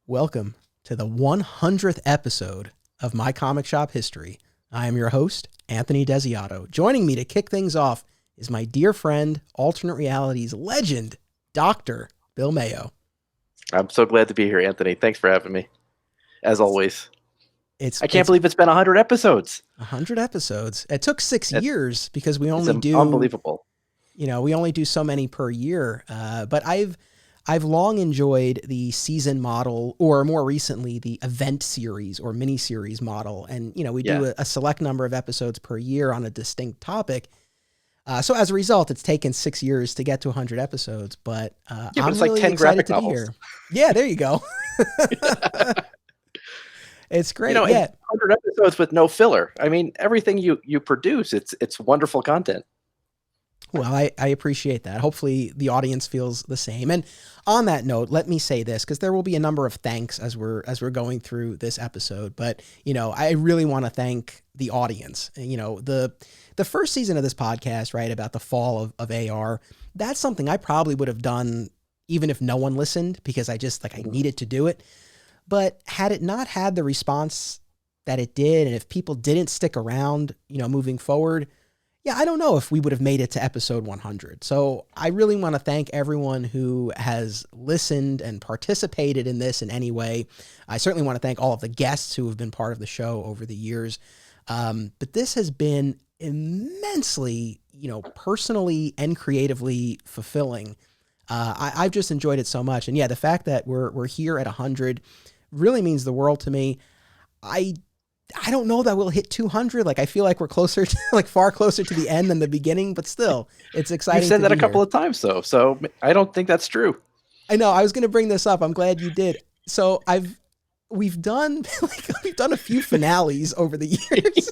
Welcome to the 100th episode of My Comic Shop History. I am your host, Anthony Desiato. Joining me to kick things off is my dear friend, alternate realities legend, Dr. Bill Mayo. I'm so glad to be here, Anthony. Thanks for having me, as always. It's I can't believe it's been 100 episodes. 100 episodes. It took 6 years because we It's only do unbelievable. we only do so many per year. But I've long enjoyed the season model, or more recently, the event series or mini-series model. And, we do a select number of episodes per year on a distinct topic. So as a result, it's taken 6 years to get to 100 episodes, but but I'm it's like really 10 excited graphic to be novels. here. Yeah, there you go. It's great. And Yeah. 100 episodes with no filler. I mean, everything you produce, it's wonderful content. Well, I appreciate that. Hopefully the audience feels the same. And on that note, let me say this, because there will be a number of thanks as we're going through this episode. But, I really want to thank the audience. The first season of this podcast, right, about the fall of AR, that's something I probably would have done even if no one listened, because I just I needed to do it. But had it not had the response that it did, and if people didn't stick around, moving forward, yeah, I don't know if we would have made it to episode 100. So I really want to thank everyone who has listened and participated in this in any way. I certainly want to thank all of the guests who have been part of the show over the years. But this has been immensely, personally and creatively fulfilling. I've just enjoyed it so much. And yeah, the fact that we're here at 100 really means the world to me. I don't know that we'll hit 200. I feel like we're closer to, far closer to the end than the beginning, but still, it's exciting. You've said that a couple of times, though, so I don't think that's true. I know. I was going to bring this up. I'm glad you did. So we've done a few finales over the years.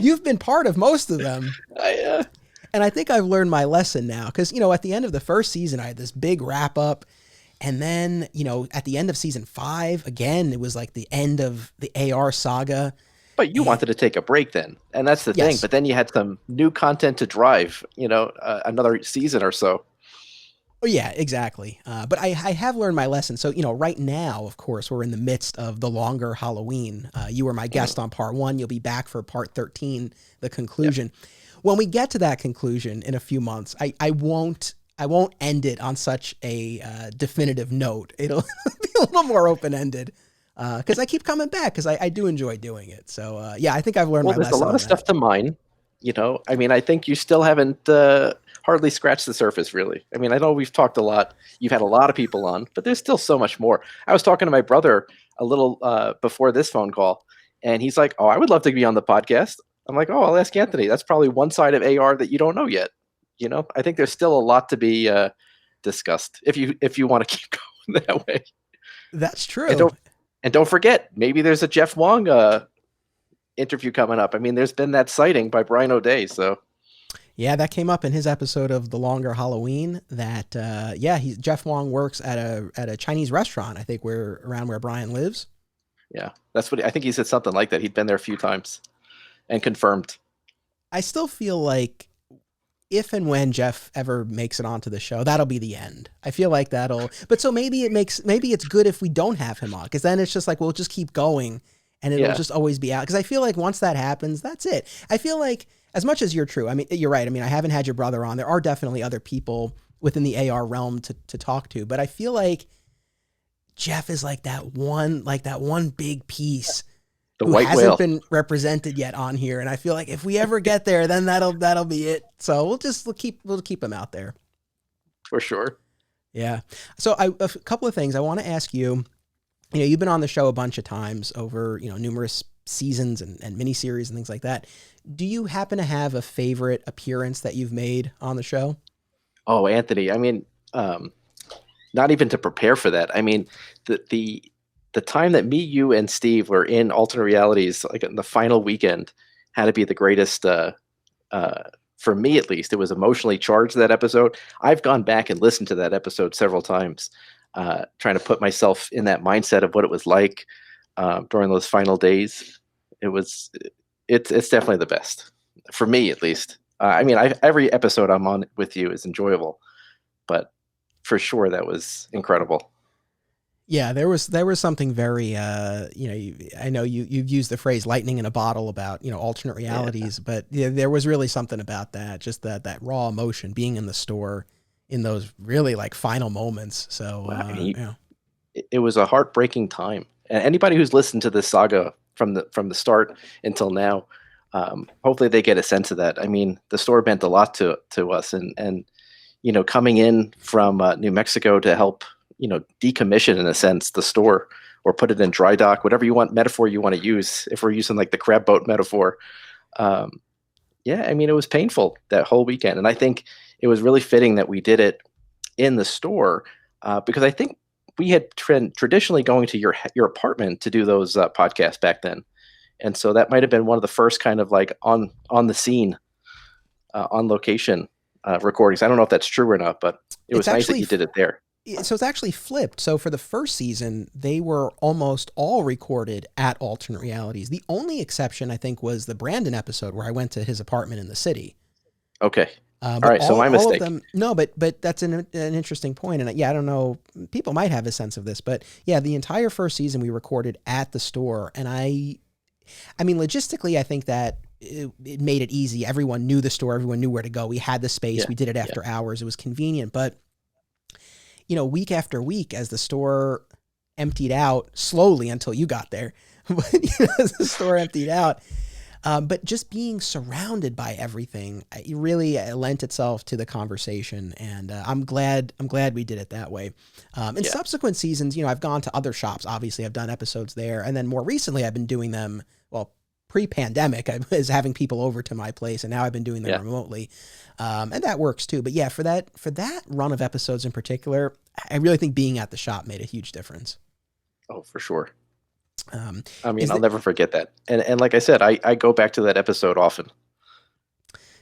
You've been part of most of them. And I think I've learned my lesson now, because, at the end of the first season, I had this big wrap up. And then, at the end of season 5, again, it was like the end of the AR saga. But you wanted to take a break then, and that's the thing. But then you had some new content to drive, another season or so. Oh, yeah, exactly. But I have learned my lesson. So, right now, of course, we're in the midst of the longer Halloween. You were my guest on part 1. You'll be back for part 13, the conclusion. Yep. When we get to that conclusion in a few months, I won't end it on such a definitive note. It'll be a little more open-ended, because I keep coming back, because I do enjoy doing it. So, yeah, I think I've learned my lesson. There's a lot of stuff to mine. I mean, I think you still haven't hardly scratched the surface, really. I mean, I know we've talked a lot. You've had a lot of people on, but there's still so much more. I was talking to my brother a little before this phone call, and he's like, "Oh, I would love to be on the podcast." I'm like, "Oh, I'll ask Anthony. That's probably one side of AR that you don't know yet." I think there's still a lot to be discussed if you want to keep going that way. That's true. And don't forget, maybe there's a Jeff Wong interview coming up. I mean, there's been that sighting by Brian O'Day. So yeah, that came up in his episode of The Longer Halloween. That Jeff Wong works at a Chinese restaurant, I think, around where Brian lives. Yeah, that's what I think. He said something like that. He'd been there a few times and confirmed. I still feel like, if and when Jeff ever makes it onto the show, that'll be the end. I feel like but so maybe it's good if we don't have him on, because then it's just like, we'll just keep going and it'll just always be out. Because I feel like once that happens, that's it. I feel like, as much as you're true, I mean, you're right. I mean, I haven't had your brother on. There are definitely other people within the AR realm to talk to, but I feel like Jeff is like that one big piece who hasn't been represented yet on here. And I feel like if we ever get there, then that'll be it. So we'll keep him out there. For sure. Yeah. So a couple of things I want to ask you. You've been on the show a bunch of times over, numerous seasons and miniseries and things like that. Do you happen to have a favorite appearance that you've made on the show? Oh, Anthony, I mean, not even to prepare for that. I mean, the time that me, you, and Steve were in alternate realities, like in the final weekend, had to be the greatest. For me, at least, it was emotionally charged, that episode. I've gone back and listened to that episode several times, trying to put myself in that mindset of what it was like during those final days. It's definitely the best for me, at least. I mean, every episode I'm on with you is enjoyable, but for sure that was incredible. Yeah, there was something very I know you've used the phrase lightning in a bottle about, alternate Yeah. realities, but yeah, there was really something about that, just that raw emotion being in the store in those really like final moments. So, Well, I mean, yeah. it was a heartbreaking time. And anybody who's listened to this saga from the start until now, hopefully they get a sense of that. I mean, the store meant a lot to us, and coming in from New Mexico to help decommission in a sense the store or put it in dry dock, whatever you want metaphor you want to use. If we're using like the crab boat metaphor, um, yeah, I mean it was painful that whole weekend, and I think it was really fitting that we did it in the store because I think we had traditionally going to your apartment to do those podcasts back then, and so that might have been one of the first kind of like on the scene, on location recordings. I don't know if that's true or not, but it It's was nice that actually you did it there. so it's actually flipped. So for the first season, they were almost all recorded at alternate realities. The only exception I think was the Brandon episode where I went to his apartment in the city. Okay, all But right, so my all of mistake. them, no, but that's an interesting point, and yeah, I don't know, people might have a sense of this, but yeah, the entire first season we recorded at the store, and I mean, logistically, I think that it made it easy. Everyone knew the store, everyone knew where to go. We had the space, Yeah, we did it yeah, after hours. It was convenient, but week after week, as the store emptied out slowly until you got there, but as the store emptied out, but just being surrounded by everything, it really lent itself to the conversation, and I'm glad we did it that way. In yeah, subsequent seasons, I've gone to other shops. Obviously, I've done episodes there, and then more recently, I've been doing them. Well, pre-pandemic, I was having people over to my place, and now I've been doing them yeah. remotely, and that works too. But yeah, for that run of episodes in particular, I really think being at the shop made a huge difference. Oh, for sure. Um, I mean, is I'll that never forget that. And like I said, I go back to that episode often.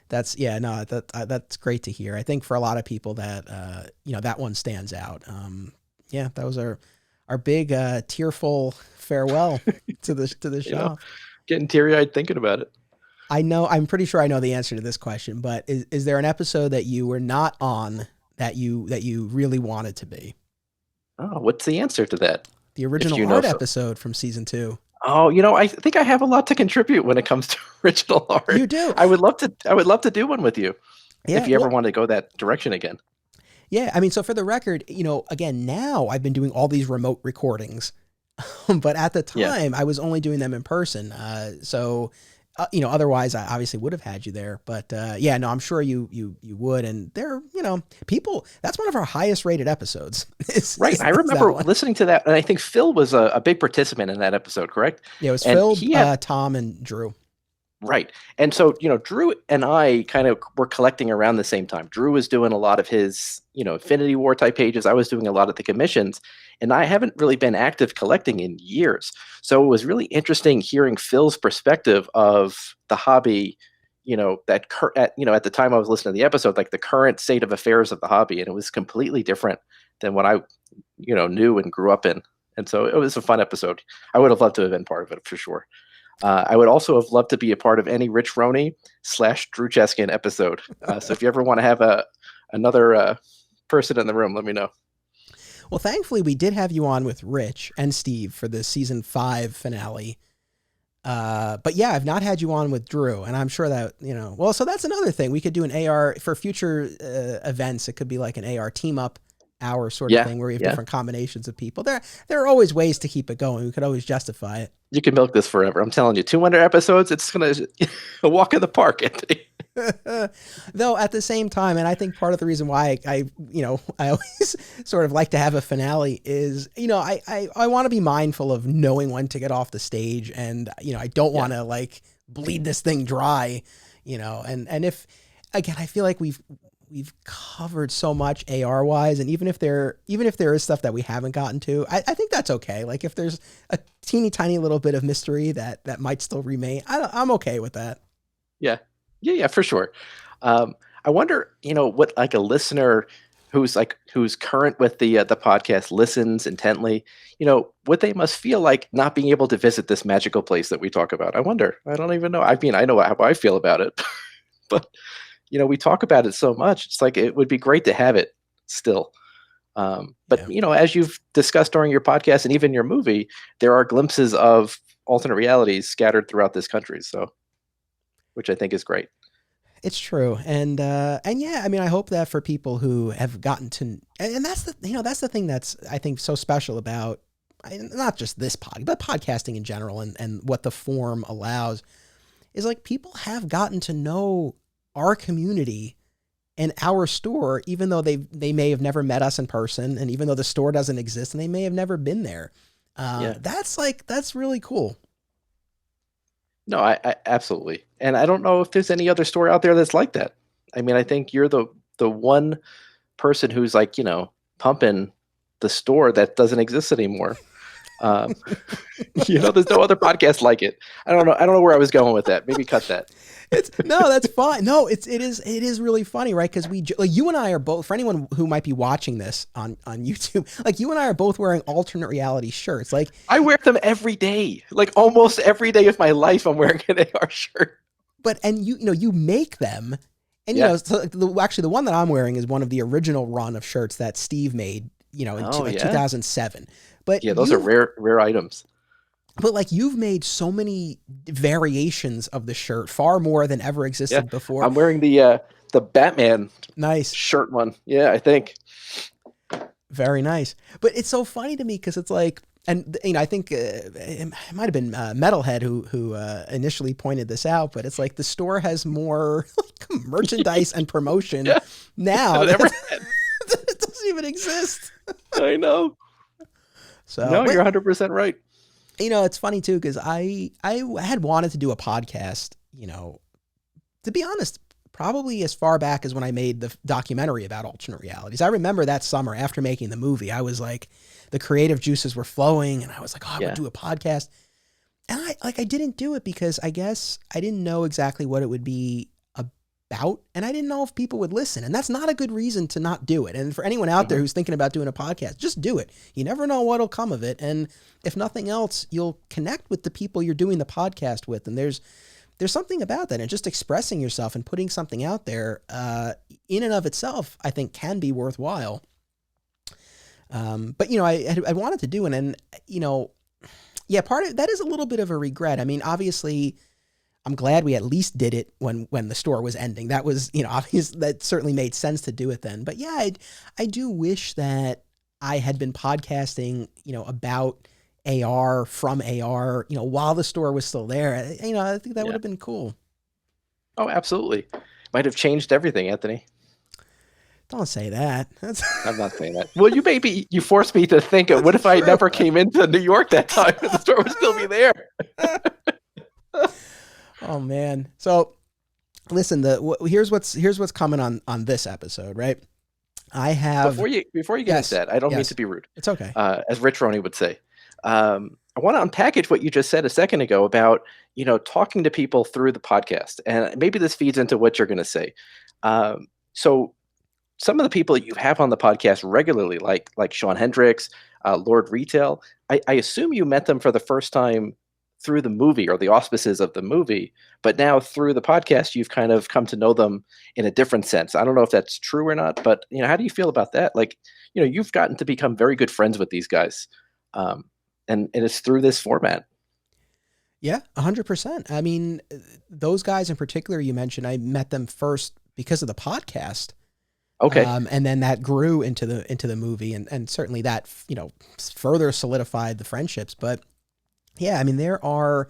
That's yeah, no, that's great to hear. I think for a lot of people that that one stands out. Yeah, that was our big tearful farewell to the You know, shop. getting teary eyed thinking about it. I'm pretty sure I know the answer to this question, but is there an episode that you were not on that you really wanted to be? Oh, what's the answer to that? The If original you know art so. episode from season 2. Oh, I think I have a lot to contribute when it comes to original You art. do. I would love to do one with you if Yeah, you ever well, want to go that direction again. yeah, I mean, so for the record, again, now I've been doing all these remote recordings, but at the Yeah. time I was only doing them in person. Otherwise I obviously would have had you there. But yeah, no, I'm sure you would. And they're, people. That's one of our highest rated episodes. is, Right. is, I is that remember one? listening to that, and I think Phil was a big participant in that episode, correct? Yeah, it was And Phil, he had Tom, and Drew. Right. And so, Drew and I kind of were collecting around the same time. Drew was doing a lot of his, Infinity War type pages. I was doing a lot of the commissions, and I haven't really been active collecting in years. So it was really interesting hearing Phil's perspective of the hobby, at the time I was listening to the episode, like the current state of affairs of the hobby, and it was completely different than what I, knew and grew up in. And so it was a fun episode. I would have loved to have been part of it for sure. I would also have loved to be a part of any Rich Roney / Drew Cheskin episode. So if you ever want to have another person in the room, let me know. Well, thankfully we did have you on with Rich and Steve for the season 5 finale. But yeah, I've not had you on with Drew, and I'm sure that Well, so that's another thing. We could do an AR for future events. It could be like an AR team up hour sort of Yeah, thing where we have yeah. different combinations of people. There are always ways to keep it going. We could always justify it. You can milk this forever. I'm telling you, 200 episodes, it's gonna a walk in the park, Anthony. Though at the same time, and I think part of the reason why I always sort of like to have a finale is, I want to be mindful of knowing when to get off the stage, and I don't Yeah, want to like bleed this thing dry, and if again, I feel like we've covered so much AR wise, and even if there is stuff that we haven't gotten to, I think that's okay. Like if there's a teeny tiny little bit of mystery that might still remain, I'm okay with that. yeah, yeah, for sure. I wonder, what like a listener who's current with the podcast listens intently, what they must feel like not being able to visit this magical place that we talk about. I wonder. I don't even know. I mean, I know how I feel about it, but we talk about it so much. It's like it would be great to have it still. But Yeah. as you've discussed during your podcast and even your movie, there are glimpses of alternate realities scattered throughout this country. So, which I think is great. It's true, and yeah, I mean, I hope that for people who have gotten to, and that's the that's the thing that's I think so special about not just this but podcasting in general, and what the form allows is like people have gotten to know our community and our store, even though they may have never met us in person, and even though the store doesn't exist, and they may have never been there. Yeah. That's really cool. No, I absolutely. And I don't know if there's any other store out there that's like that. I mean, I think you're the one person who's like, pumping the store that doesn't exist anymore. Um, there's no other podcast like it. I don't know. I don't know where I was going with that. Maybe cut that. It's no, that's fine. No, it is really funny, right? Because like you and I are both. For anyone who might be watching this on YouTube, like you and I are both wearing alternate reality shirts. Like I wear them every day. Like almost every day of my life, I'm wearing an AR shirt. and you make them, and Yeah. so actually the one that I'm wearing is one of the original run of shirts that Steve made. In Oh, yeah? 2007. But Yeah, those are rare items. But like you've made so many variations of the shirt, far more than ever Yeah. existed before. I'm wearing the Batman Nice. shirt one. Yeah, I think. Very nice. But it's so funny to me because it's like, and I think it might have been Metalhead who initially pointed this out, but it's like the store has more like, merchandise and promotion Yeah. now Never that had. it doesn't even exist. I know. So No, but, you're 100% right. it's funny too because I had wanted to do a podcast. To be honest, probably as far back as when I made the documentary about alternate realities. I remember that summer after making the movie, I was like, the creative juices were flowing, and I was like, oh, I would do a podcast. And I didn't do it because I guess I didn't know exactly what it would be about, and I didn't know if people would listen. And that's not a good reason to not do it. And for anyone out there who's thinking about doing a podcast, just do it. You never know what'll come of it. And if nothing else, you'll connect with the people you're doing the podcast with. And there's something about that, and just expressing yourself and putting something out there in and of itself, I think can be worthwhile. But I wanted to do it, and yeah, part of that is a little bit of a regret. I mean, obviously, I'm glad we at least did it when the store was ending. That was, obvious. That certainly made sense to do it then. But yeah, I do wish that I had been podcasting, about AR from AR, while the store was still there. I think that would have been cool. Oh, absolutely. Might have changed everything, Anthony. Don't say that. I'm not saying that. Well, you forced me to think of what if I never came into New York that time and the store would still be there. Oh man. So listen, here's what's coming on this episode, right? I have before you get into that, I don't mean to be rude. It's okay. As Rich Roney would say. I want to unpackage what you just said a second ago about, talking to people through the podcast. And maybe this feeds into what you're going to say. So some of the people that you have on the podcast regularly, like Sean Hendricks, Lord Retail, I assume you met them for the first time through the movie or the auspices of the movie, but now through the podcast, you've kind of come to know them in a different sense. I don't know if that's true or not, but how do you feel about that? Like, you've gotten to become very good friends with these guys. And it's through this format. Yeah, 100%. I mean, those guys in particular you mentioned, I met them first because of the podcast. Okay. And then that grew into the movie, and certainly that further solidified the friendships. But yeah, I mean, there are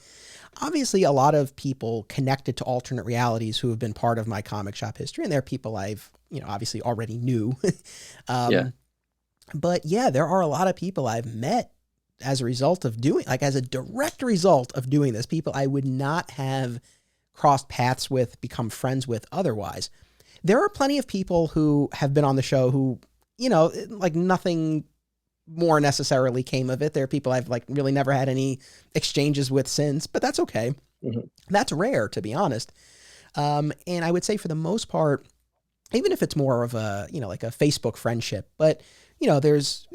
obviously a lot of people connected to alternate realities who have been part of my comic shop history, and they're people I've obviously already knew. But yeah, there are a lot of people I've met as a result of as a direct result of doing this, people I would not have crossed paths with, become friends with otherwise. There are plenty of people who have been on the show who, like nothing more necessarily came of it. There are people I've really never had any exchanges with since, but that's okay. Mm-hmm. That's rare, to be honest. And I would say for the most part, even if it's more of a, like a Facebook friendship, but there's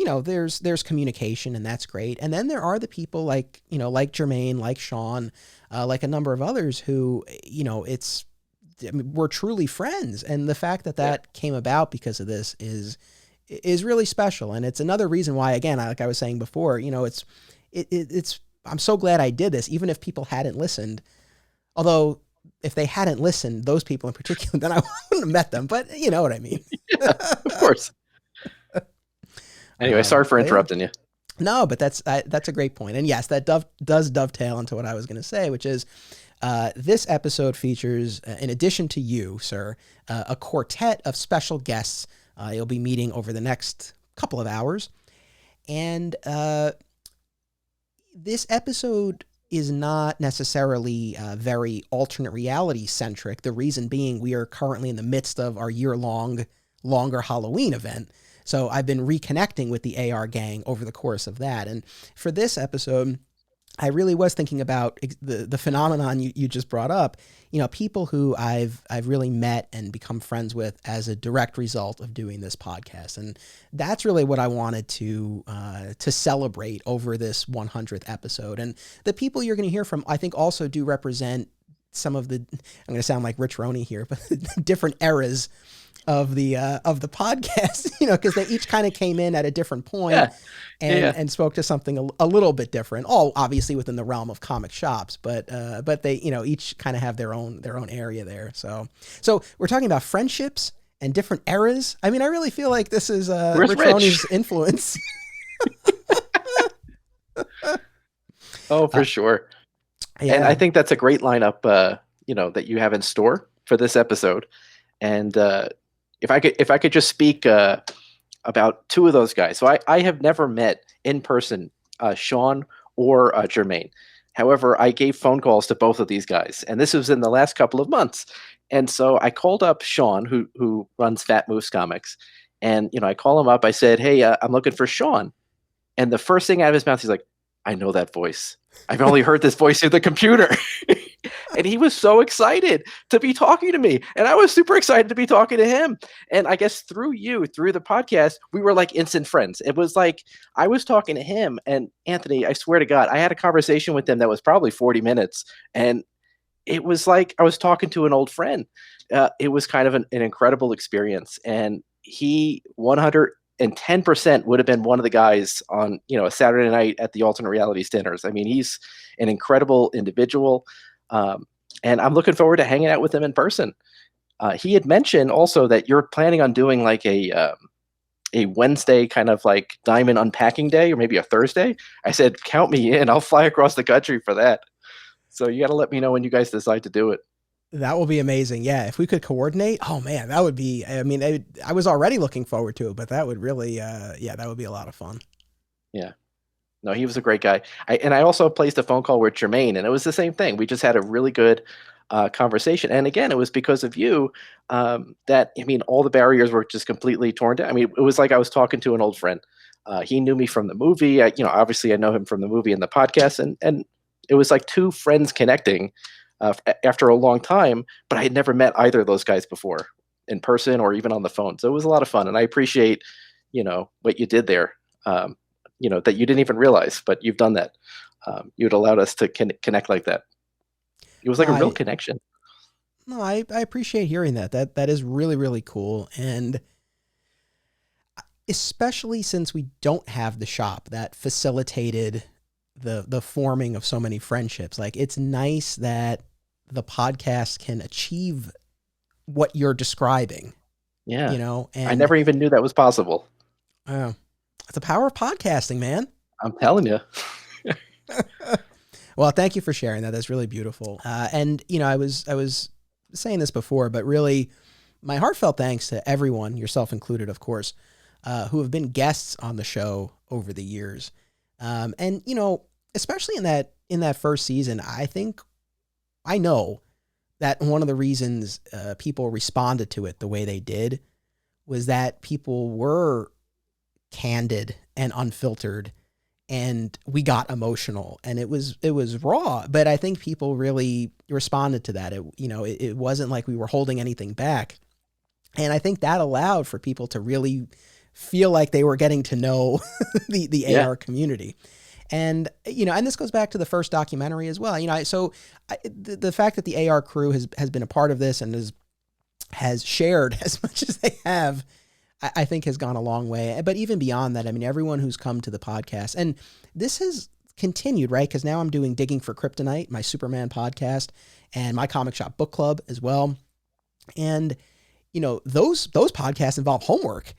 communication, and that's great. And then there are the people like Jermaine, like Sean, like a number of others who, we're truly friends. And the fact that came about because of this is is really special. And it's another reason why, again, like I was saying before, it's, I'm so glad I did this, even if people hadn't listened. Although if they hadn't listened, those people in particular, then I wouldn't have met them, but you know what I mean? Yeah, of course. Anyway, sorry for But yeah. interrupting you. No, but that's a great point. And yes, that does dovetail into what I was going to say, which is this episode features, in addition to you, sir, a quartet of special guests you'll be meeting over the next couple of hours. And this episode is not necessarily very alternate reality centric. The reason being we are currently in the midst of our longer Halloween event. So I've been reconnecting with the AR gang over the course of that. And for this episode, I really was thinking about the phenomenon you just brought up, people who I've really met and become friends with as a direct result of doing this podcast. And that's really what I wanted to celebrate over this 100th episode. And the people you're going to hear from, I think also do represent some of the, I'm going to sound like Rich Roney here, but different eras of the podcast, because they each kind of came in at a different point and spoke to something a little bit different, all obviously within the realm of comic shops, but they, each kind of have their own area there. So we're talking about friendships and different eras. I mean, I really feel like this is Rich Roney's influence. Oh, for sure. Yeah. And I think that's a great lineup, that you have in store for this episode. And if I could just speak about two of those guys. So I have never met in person Sean or Jermaine. However, I gave phone calls to both of these guys, and this was in the last couple of months. And so I called up Sean, who runs Fat Moose Comics, and I call him up. I said, "Hey, I'm looking for Sean," and the first thing out of his mouth, he's like, "I know that voice. I've only heard this voice through the computer." And he was so excited to be talking to me. And I was super excited to be talking to him. And I guess through the podcast, we were like instant friends. It was like I was talking to him, and Anthony, I swear to God, I had a conversation with him that was probably 40 minutes. And it was like I was talking to an old friend. It was kind of an incredible experience. And he 110% would have been one of the guys on, a Saturday night at the Alternate Realities dinners. I mean, he's an incredible individual. And I'm looking forward to hanging out with him in person. He had mentioned also that you're planning on doing like a Wednesday kind of like diamond unpacking day, or maybe a Thursday. I said, count me in. I'll fly across the country for that. So you got to let me know when you guys decide to do it. That will be amazing. Yeah. If we could coordinate, oh man, that would be, I mean, I was already looking forward to it, but that would really, that would be a lot of fun. Yeah. No, he was a great guy. I also placed a phone call with Jermaine, and it was the same thing. We just had a really good conversation. And again, it was because of you that, all the barriers were just completely torn down. I mean, it was like I was talking to an old friend. He knew me from the movie. Obviously I know him from the movie and the podcast, and it was like two friends connecting after a long time, but I had never met either of those guys before in person or even on the phone. So it was a lot of fun. And I appreciate, what you did there. That you didn't even realize, but you've done that. You'd allowed us to connect like that. It was like a real connection. No, I appreciate hearing that. That is really, really cool. And especially since we don't have the shop that facilitated the forming of so many friendships. Like, it's nice that the podcast can achieve what you're describing. Yeah. And I never even knew that was possible. It's the power of podcasting, man. I'm telling you. Well, thank you for sharing that. That's really beautiful. And I was saying this before, but really my heartfelt thanks to everyone, yourself included, of course, who have been guests on the show over the years. And especially in that first season, I know that one of the reasons people responded to it the way they did was that people were candid and unfiltered, and we got emotional, and it was raw, but I think people really responded to that. It wasn't like we were holding anything back. And I think that allowed for people to really feel like they were getting to know the AR community. And, and this goes back to the first documentary as well. The fact that the AR crew has been a part of this and has shared as much as they have, I think has gone a long way. But even beyond that, I mean, everyone who's come to the podcast, and this has continued, right? Because now I'm doing Digging for Kryptonite, my Superman podcast, and my comic shop book club as well. And those podcasts involve homework.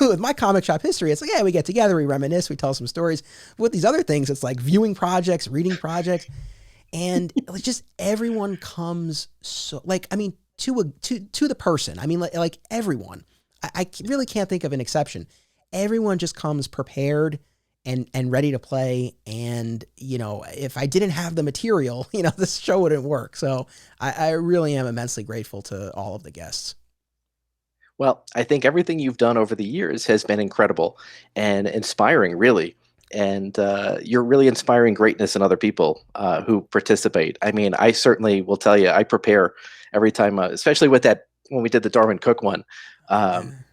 With my comic shop history, it's like, yeah, we get together, we reminisce, we tell some stories. But with these other things, it's like viewing projects, reading projects, and it's just everyone comes so like, I mean, to the person. I mean, like everyone. I really can't think of an exception. Everyone just comes prepared and ready to play. And, if I didn't have the material, this show wouldn't work. So I really am immensely grateful to all of the guests. Well, I think everything you've done over the years has been incredible and inspiring, really. And you're really inspiring greatness in other people who participate. I mean, I certainly will tell you, I prepare every time, especially with that when we did the Darwin Cook one. Um,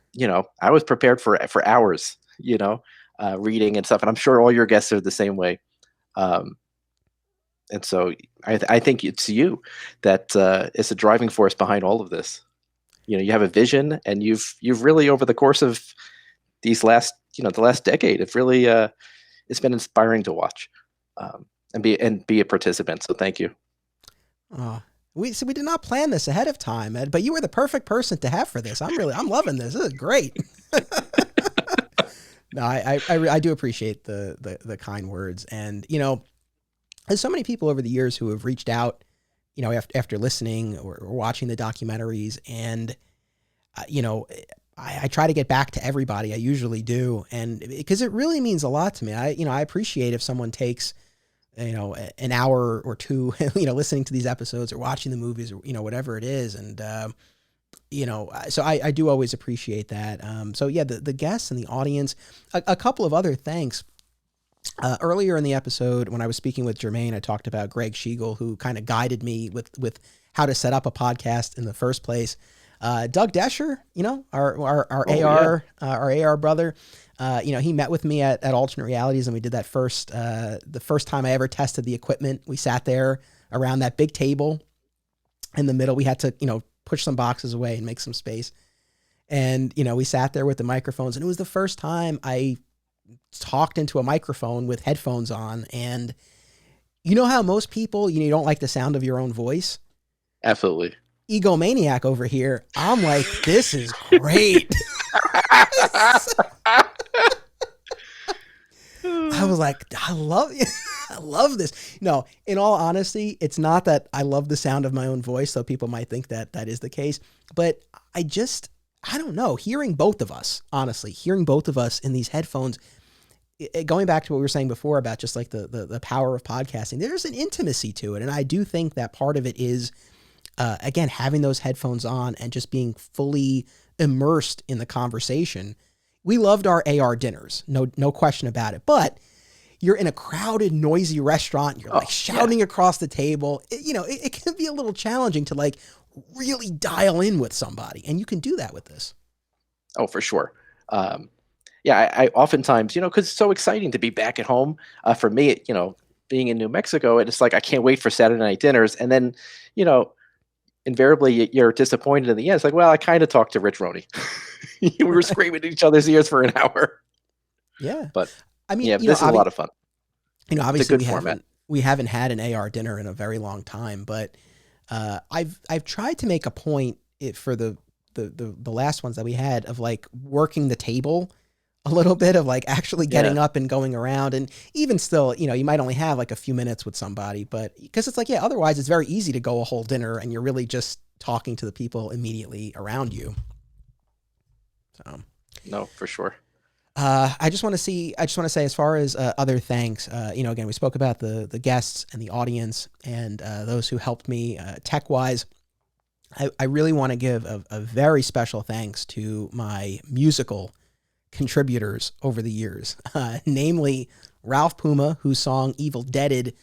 I was prepared for hours, reading and stuff. And I'm sure all your guests are the same way. Um, and so I think it's you that is the driving force behind all of this. You have a vision, and you've really over the course of these the last decade, it's really it's been inspiring to watch, and be a participant. So thank you. We did not plan this ahead of time, Ed, but you were the perfect person to have for this. I'm loving this. This is great. No, I do appreciate the kind words, and there's so many people over the years who have reached out, after listening or watching the documentaries, and I try to get back to everybody. I usually do, and because it really means a lot to me. I appreciate if someone takes an hour or two, listening to these episodes or watching the movies or whatever it is, and so I do always appreciate that. So yeah, the guests and the audience, a couple of other thanks. Earlier in the episode, when I was speaking with Jermaine, I talked about Greg Schiegel, who kind of guided me with how to set up a podcast in the first place. Doug Desher, our AR, our AR brother, he met with me at Alternate Realities, and we did that the first time I ever tested the equipment. We sat there around that big table in the middle. We had to, push some boxes away and make some space. And, we sat there with the microphones, and it was the first time I talked into a microphone with headphones on. And how most people, you don't like the sound of your own voice. Absolutely. Egomaniac over here. I'm like, this is great. I was like, I love this. No, in all honesty, it's not that I love the sound of my own voice, though people might think that is the case. But I don't know, hearing both of us in these headphones, going back to what we were saying before about just like the power of podcasting, there's an intimacy to it. And I do think that part of it is, again, having those headphones on and just being fully immersed in the conversation. We loved our AR dinners, no question about it. But you're in a crowded, noisy restaurant. You're like shouting across the table. It can be a little challenging to like really dial in with somebody, and you can do that with this. Oh, for sure. I oftentimes, because it's so exciting to be back at home. For me, being in New Mexico, and it's like I can't wait for Saturday night dinners, and then, invariably you're disappointed in the end. It's like, well, I kind of talked to Rich Roney. We were screaming in each other's ears for an hour. Yeah, but I mean, yeah, this is a lot of fun. Obviously we haven't had an AR dinner in a very long time, but I've tried to make a point for the last ones that we had of like working the table a little bit, of like actually getting up and going around. And even still, you might only have like a few minutes with somebody, but because it's like, otherwise it's very easy to go a whole dinner and you're really just talking to the people immediately around you. So no, for sure. I just want to say, as far as other thanks, again, we spoke about the guests and the audience and those who helped me tech wise. I really want to give a very special thanks to my musical contributors over the years, namely Ralph Puma, whose song Evil Deaded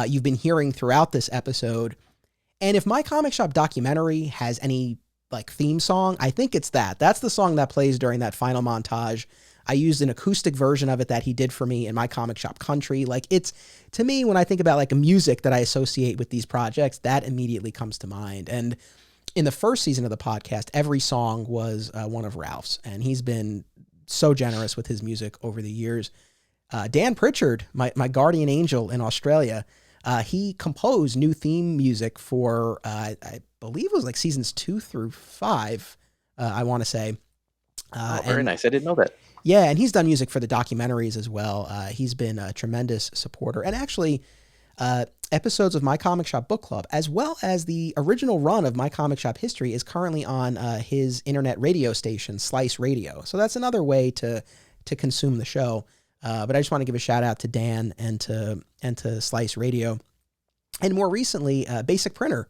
you've been hearing throughout this episode. And if my comic shop documentary has any like theme song, I think it's that. That's the song that plays during that final montage. I used an acoustic version of it that he did for me in my comic shop country. Like, it's, to me, when I think about like music that I associate with these projects, that immediately comes to mind. And in the first season of the podcast, every song was one of Ralph's, and he's been so generous with his music over the years. Dan Pritchard, my guardian angel in Australia, he composed new theme music for, I believe it was like seasons 2 through 5, I want to say. Very nice. I didn't know that. Yeah, and he's done music for the documentaries as well. He's been a tremendous supporter. And actually, episodes of My Comic Shop Book Club, as well as the original run of My Comic Shop History, is currently on his internet radio station, Slice Radio. So that's another way to consume the show. But I just want to give a shout out to Dan and to Slice Radio. And more recently, Basic Printer.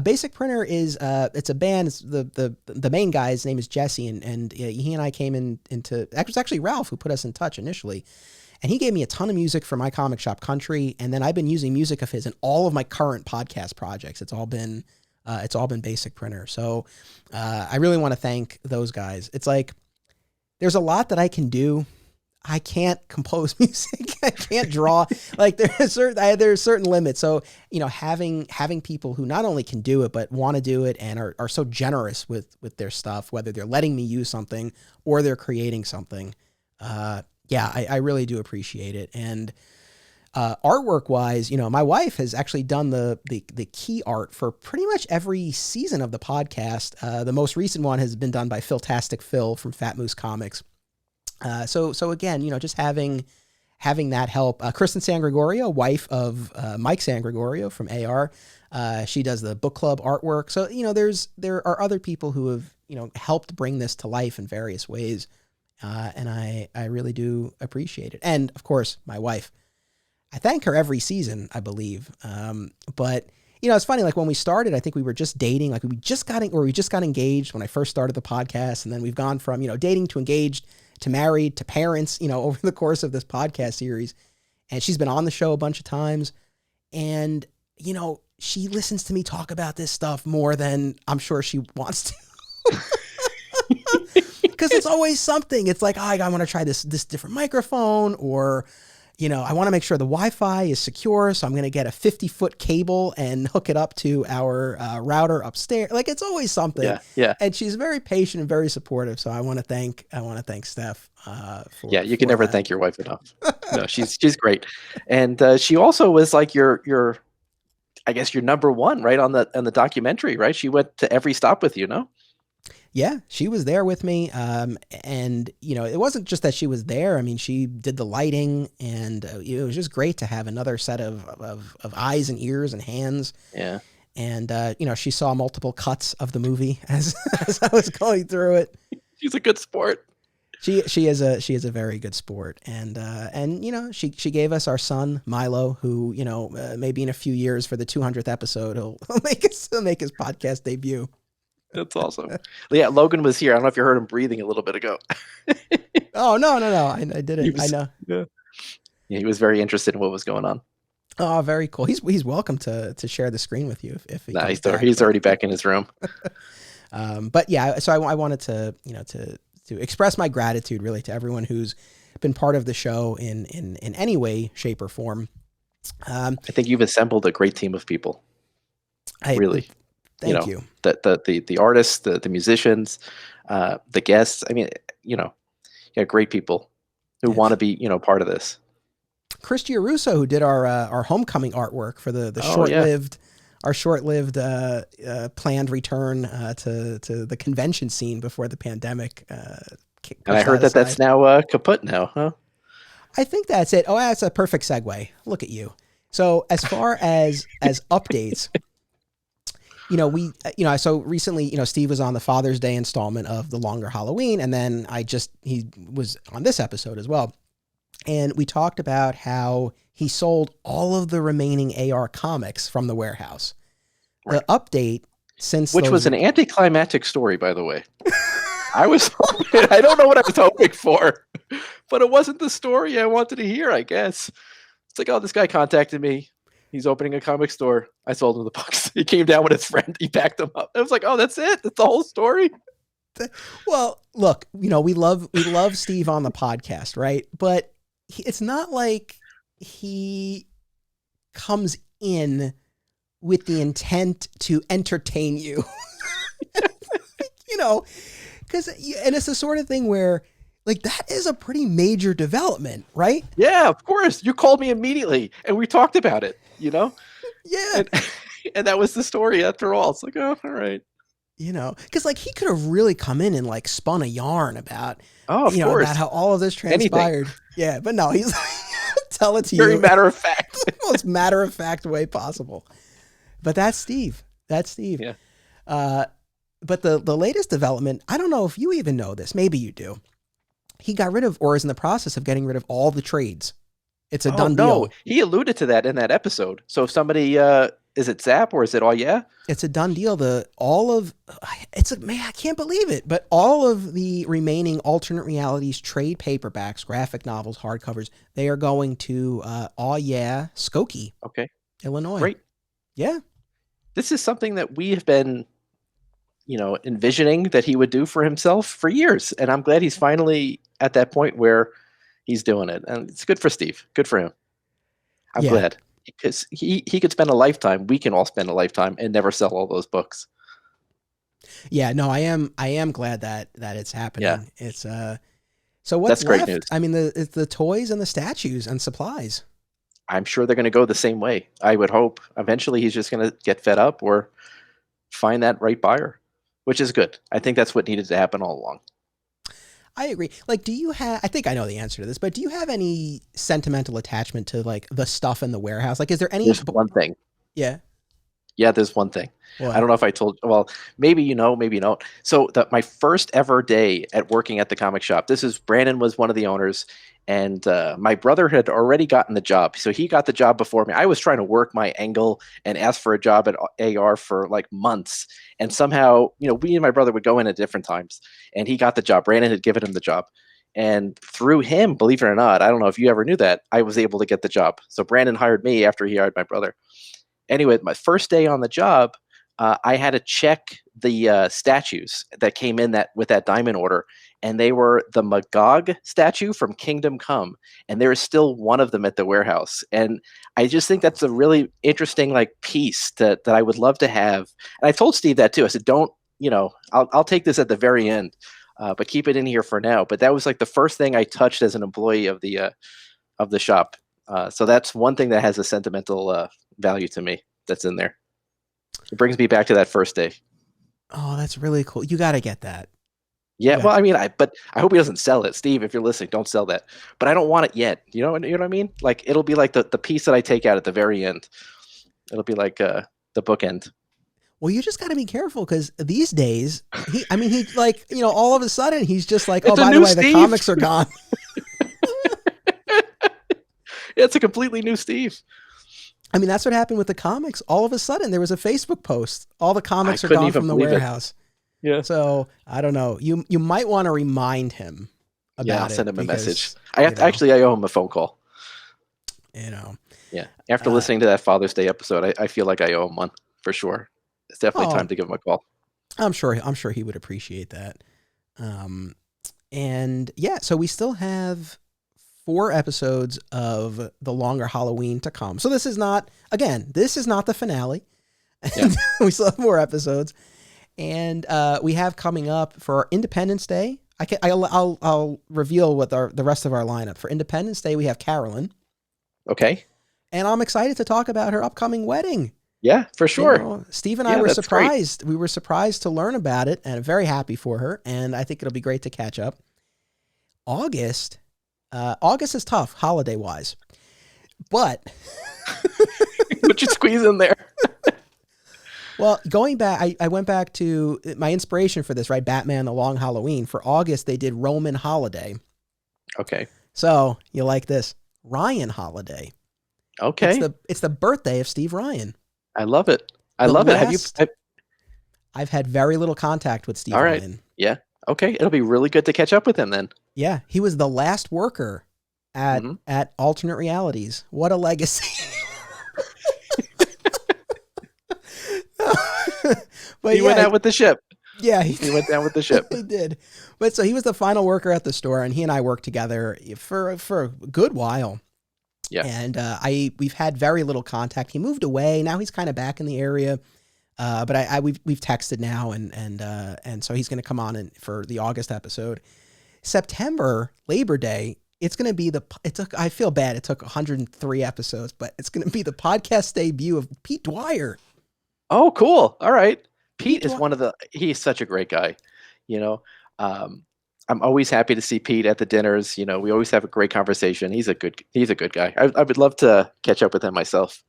Basic Printer is it's a band. It's the main guy's name is Jesse, and he and I came into. It was actually Ralph who put us in touch initially, and he gave me a ton of music for My Comic Shop Country, and then I've been using music of his in all of my current podcast projects. It's all been Basic Printer. So I really want to thank those guys. It's like there's a lot that I can do. I can't compose music. I can't draw. Like there's certain limits. So, having people who not only can do it, but want to do it and are so generous with their stuff, whether they're letting me use something or they're creating something. I really do appreciate it. And artwork wise, my wife has actually done the key art for pretty much every season of the podcast. The most recent one has been done by Philtastic Phil from Fat Moose Comics. So again, just having that help. Kristen San Gregorio, wife of Mike San Gregorio from AR, she does the book club artwork. So there are other people who have helped bring this to life in various ways, and I really do appreciate it. And of course, my wife. I thank her every season, I believe. But it's funny. Like when we started, I think we were just dating. Like we just got engaged when I first started the podcast, and then we've gone from dating to engaged to married to parents, over the course of this podcast series. And she's been on the show a bunch of times. And, she listens to me talk about this stuff more than I'm sure she wants to. Because it's always something. It's like, I want to try this different microphone, or, I want to make sure the Wi-Fi is secure. So I'm going to get a 50-foot cable and hook it up to our router upstairs. Like it's always something. Yeah. And she's very patient and very supportive. So I want to thank Steph. You can never thank your wife enough. No, she's great. And she also was like your I guess your number one, right, on the documentary, right? She went to every stop with you, no? Yeah, she was there with me. And, it wasn't just that she was there. I mean, she did the lighting, and it was just great to have another set of eyes and ears and hands. Yeah. And, she saw multiple cuts of the movie as I was going through it. She's a good sport. She is a very good sport. And she gave us our son, Milo, who, maybe in a few years for the 200th episode, he'll make his podcast debut. That's awesome. Yeah, Logan was here. I don't know if you heard him breathing a little bit ago. Oh, no. I didn't. I know. Yeah, he was very interested in what was going on. Oh, very cool. He's welcome to share the screen with you if he he's already back in his room. But yeah, so I wanted to express my gratitude really to everyone who's been part of the show in any way, shape, or form. I think you've assembled a great team of people. Really. Thank you. The artists, the musicians, the guests. I mean, great people who want to be, part of this. Chris Giarusso, who did our homecoming artworart for the short-lived planned return to the convention scene before the pandemic. And I heard that's now kaput now, huh? I think that's it. Oh, that's a perfect segue. Look at you. So as far as updates. So recently, Steve was on the Father's Day installment of The Longer Halloween, and then he was on this episode as well. And we talked about how he sold all of the remaining AR comics from the warehouse. Right. The update which was an anticlimactic story, by the way. I don't know what I was hoping for, but it wasn't the story I wanted to hear, I guess. It's like, this guy contacted me. He's opening a comic store. I sold him the books. He came down with his friend. He packed them up. I was like, that's it? That's the whole story? Well, look, we love Steve on the podcast, right? But it's not like he comes in with the intent to entertain you. You know, because, and it's the sort of thing where, like, that is a pretty major development, right? Yeah, of course. You called me immediately, and we talked about it. Yeah. And and that was the story after all. It's like, oh, all right. Because, like, he could have really come in and, like, spun a yarn about, Oh, of about course. how all of this Anything. transpired. Yeah, but no, he's tell it to Very you matter of fact. the most matter of fact way possible. But that's Steve. That's Steve. Yeah. But the latest development, I don't know if you even know this. Maybe you do. He got rid of, or is in the process of getting rid of, all the trades. It's a Oh done no, deal. he alluded to that in that episode. So if somebody, is it Zap or is it Oh Yeah? It's a done deal. Man, I can't believe it. But all of the remaining alternate realities trade paperbacks, graphic novels, hardcovers, they are going to Oh Yeah, Skokie, Okay, Illinois. great. Yeah. This is something that we have been, envisioning that he would do for himself for years, and I'm glad he's finally at that point where he's doing it, and it's good for Steve. Good for him. I'm Yeah. glad because he could spend a lifetime. We can all spend a lifetime and never sell all those books. Yeah, no, I am glad that it's happening. Yeah. It's so what's That's great left? news. I mean, it's the toys and the statues and supplies. I'm sure they're going to go the same way. I would hope eventually he's just going to get fed up or find that right buyer, which is good. I think that's what needed to happen all along. I agree. Like, do you have, I think I know the answer to this, but do you have any sentimental attachment to, like, the stuff in the warehouse? Like, is there any? There's one thing. Yeah. Yeah, there's one thing. What? I don't know if I told. Well, maybe you know, maybe you don't. So my first ever day at working at the comic shop. This is Brandon was one of the owners, and my brother had already gotten the job. So he got the job before me. I was trying to work my angle and ask for a job at AR for like months, and somehow, we and my brother would go in at different times, and he got the job. Brandon had given him the job, and through him, believe it or not, I don't know if you ever knew that, I was able to get the job. So Brandon hired me after he hired my brother. Anyway, my first day on the job, I had to check the statues that came in with that diamond order, and they were the Magog statue from Kingdom Come, and there is still one of them at the warehouse. And I just think that's a really interesting piece that I would love to have. And I told Steve that too. I said, "Don't, I'll take this at the very end, but keep it in here for now." But that was like the first thing I touched as an employee of the shop. So that's one thing that has a sentimental value to me that's in there. It brings me back to that first day. Oh, that's really cool. You got to get that. Yeah, Yeah. well, I mean, but I hope he doesn't sell it, Steve. If you're listening, don't sell that. But I don't want it yet. You know what I mean? Like it'll be like the piece that I take out at the very end. It'll be like the bookend. Well, you just got to be careful because these days, he like, all of a sudden he's just like, oh, It's a by the new way, the Steve. comics are gone. It's a completely new Steve. I mean, that's what happened with the comics. All of a sudden, there was a Facebook post. All the comics are couldn't gone even from the believe it. warehouse. Yeah. So I don't know. You might want to remind him about Yeah, I'll it. send him a because, message. Actually, I owe him a phone call. Yeah. After listening to that Father's Day episode, I feel like I owe him one for sure. It's definitely time to give him a call. I'm sure he would appreciate that. And yeah, so we still have 4 episodes of the longer Halloween to come. So this is not the finale. Yeah. We still have 4 episodes, and we have coming up for Independence Day. I'll reveal what the rest of our lineup for Independence Day. We have Carolyn. Okay. And I'm excited to talk about her upcoming wedding. Yeah, for sure. Steve and I were surprised. Great. We were surprised to learn about it and very happy for her. And I think it'll be great to catch up. August is tough holiday wise, but what you squeeze in there? Well, going back, I went back to my inspiration for this, right? Batman, The Long Halloween. For August, they did Roman Holiday. Okay. So you like this? Ryan Holiday. Okay. It's the birthday of Steve Ryan. I love it. I love it. I've had very little contact with Steve all right. Ryan. Yeah. Okay. It'll be really good to catch up with him then. Yeah. He was the last worker at Alternate Realities. What a legacy. But he went out with the ship. Yeah. He went down with the ship. He did. But so he was the final worker at the store, and he and I worked together for a good while. Yeah. And we've had very little contact. He moved away. Now he's kind of back in the area. But we've texted now, and so he's going to come on for the August episode. September, Labor Day, it's going to be I feel bad. It took 103 episodes, but it's going to be the podcast debut of Pete Dwyer. Oh, cool. All right. Pete Pete is Dwyer. he's such a great guy. You know, um, I'm always happy to see Pete at the dinners. You know, we always have a great conversation. He's a good guy. I would love to catch up with him myself.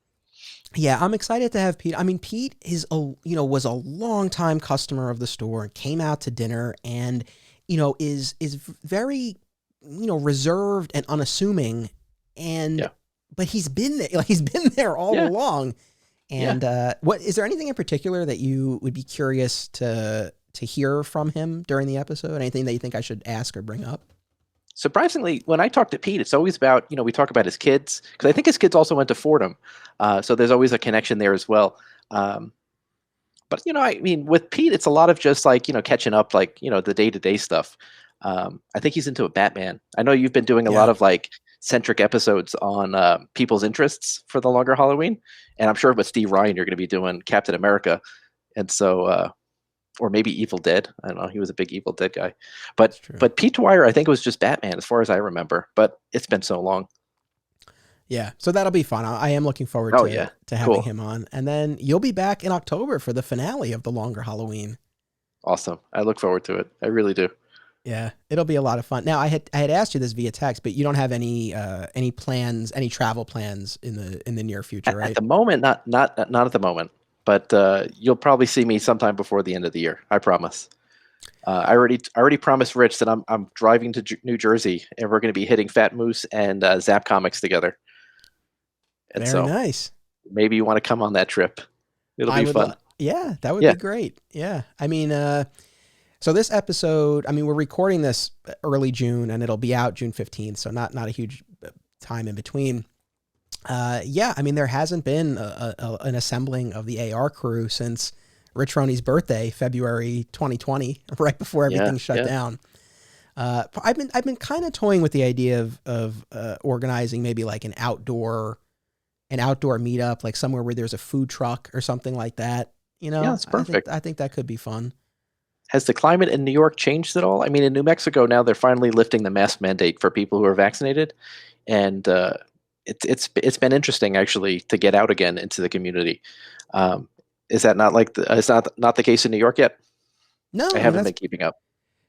Yeah, I'm excited to have Pete. I mean, Pete was a long time customer of the store and came out to dinner and, is very, reserved and unassuming. And, Yeah. but he's been there, like he's been there all Yeah. along. Yeah. And, what, is there anything in particular that you would be curious to hear from him during the episode? Anything that you think I should ask or bring up? Surprisingly, when I talk to Pete, it's always about, we talk about his kids, because I think his kids also went to Fordham. So there's always a connection there as well. But, I mean, with Pete, it's a lot of just like, catching up, like, the day-to-day stuff. I think he's into a Batman. I know you've been doing a lot Yeah. of like centric episodes on people's interests for the longer Halloween. And I'm sure with Steve Ryan, you're going to be doing Captain America. And so, or maybe Evil Dead. I don't know. He was a big Evil Dead guy, That's but true. Pete Dwyer, I think it was just Batman, as far as I remember. But it's been so long. Yeah, so that'll be fun. I am looking forward Oh to yeah, having cool, him on, and then you'll be back in October for the finale of the longer Halloween. awesome. I look forward to it. I really do. Yeah, it'll be a lot of fun. Now, I had asked you this via text, but you don't have any plans, any travel plans in the near future, At right? the moment, not at the moment. But you'll probably see me sometime before the end of the year. I promise. I already promised Rich that I'm driving to New Jersey, and we're going to be hitting Fat Moose and Zap Comics together. And Very so nice. maybe you want to come on that trip. It'll I be would fun. love. Yeah, that would Yeah. be great. Yeah, I mean, so this episode, I mean, we're recording this early June, and it'll be out June 15th, so not a huge time in between. Yeah, I mean, there hasn't been an assembling of the AR crew since Rich Roney's birthday, February 2020, right before everything shut down. I've been kind of toying with the idea of organizing maybe like an outdoor meetup, like somewhere where there's a food truck or something like that. Yeah, that's perfect. I think that could be fun. Has the climate in New York changed at all? I mean, in New Mexico now they're finally lifting the mask mandate for people who are vaccinated, and it's been interesting actually to get out again into the community. Is that not like it's not the case in New York yet? No, I I mean haven't been keeping up.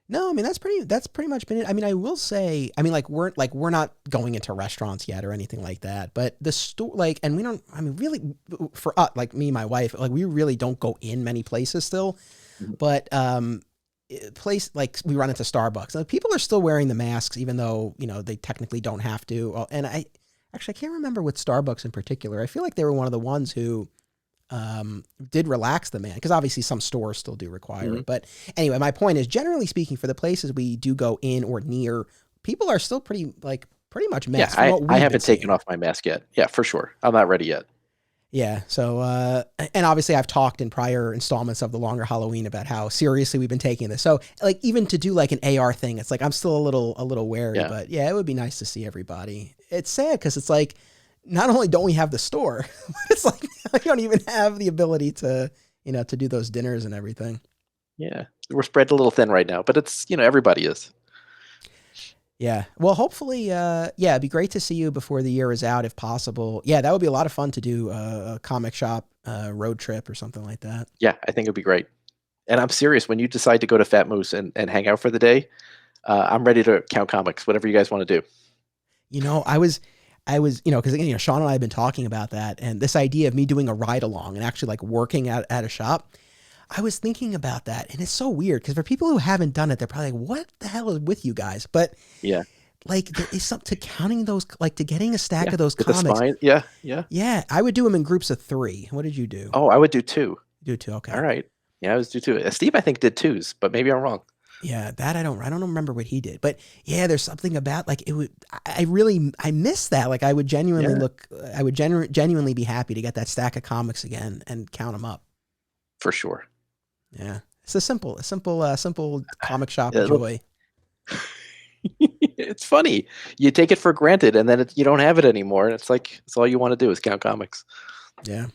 no, I mean that's pretty much been it. I mean, I will say, I mean, we're not going into restaurants yet or anything like that. But the store, like, and we don't. I mean, really, for us, like me and my wife, like we really don't go in many places still. Mhm. But place like we run into Starbucks, like, people are still wearing the masks, even though they technically don't have to. And I can't remember with Starbucks in particular. I feel like they were one of the ones who did relax the man, because obviously some stores still do require Mhm. it. But anyway, my point is, generally speaking, for the places we do go in or near, people are still pretty much Yeah, masked from what I we've been haven't taken seeing. off my mask yet. Yeah, for sure. I'm not ready yet. Yeah. So, and obviously I've talked in prior installments of the longer Halloween about how seriously we've been taking this. So like, even to do like an AR thing, it's like, I'm still a little wary, Yeah. but yeah, it would be nice to see everybody. It's sad, 'cause it's like, not only don't we have the store, it's like, we don't even have the ability to, to do those dinners and everything. Yeah, we're spread a little thin right now, but it's everybody is. Yeah. Well, hopefully, yeah, it'd be great to see you before the year is out, if possible. Yeah, that would be a lot of fun to do a comic shop road trip or something like that. Yeah, I think it'd be great. And I'm serious. When you decide to go to Fat Moose and hang out for the day, I'm ready to count comics. Whatever you guys want to do. I was, because Sean and I have been talking about that, and this idea of me doing a ride along and actually like working at a shop. I was thinking about that, and it's so weird because for people who haven't done it, they're probably like, "What the hell is with you guys?" But Yeah. like, there is something to counting those, like to getting a stack Yeah. of those With the comics. spine. Yeah. Yeah. Yeah, I would do them in groups of 3. What did you do? Oh, I would do two. Do 2. Okay. All right. Yeah, I was do two. Steve, I think, did twos, but maybe I'm wrong. Yeah, that I don't remember what he did, but yeah, there's something about like it would. I miss that. Like I would genuinely Yeah. I would genuinely be happy to get that stack of comics again and count them up. For sure. Yeah, it's a simple comic shop Yeah, joy. It's funny. You take it for granted, and then you don't have it anymore, and it's like it's all you want to do is count comics. Yeah.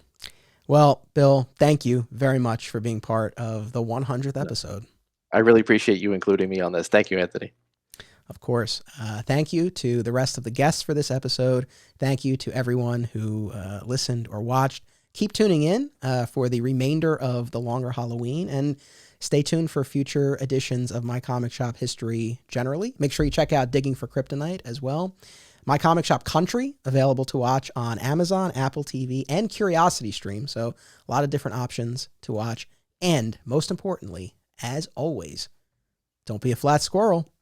Well, Bill, thank you very much for being part of the 100th episode. I really appreciate you including me on this. Thank you, Anthony. Of course. Thank you to the rest of the guests for this episode. Thank you to everyone who listened or watched. Keep tuning in for the remainder of the longer Halloween, and stay tuned for future editions of My Comic Shop history generally. Make sure you check out Digging for Kryptonite as well. My Comic Shop Country, available to watch on Amazon, Apple TV, and Curiosity Stream. So a lot of different options to watch. And most importantly, as always, don't be a flat squirrel.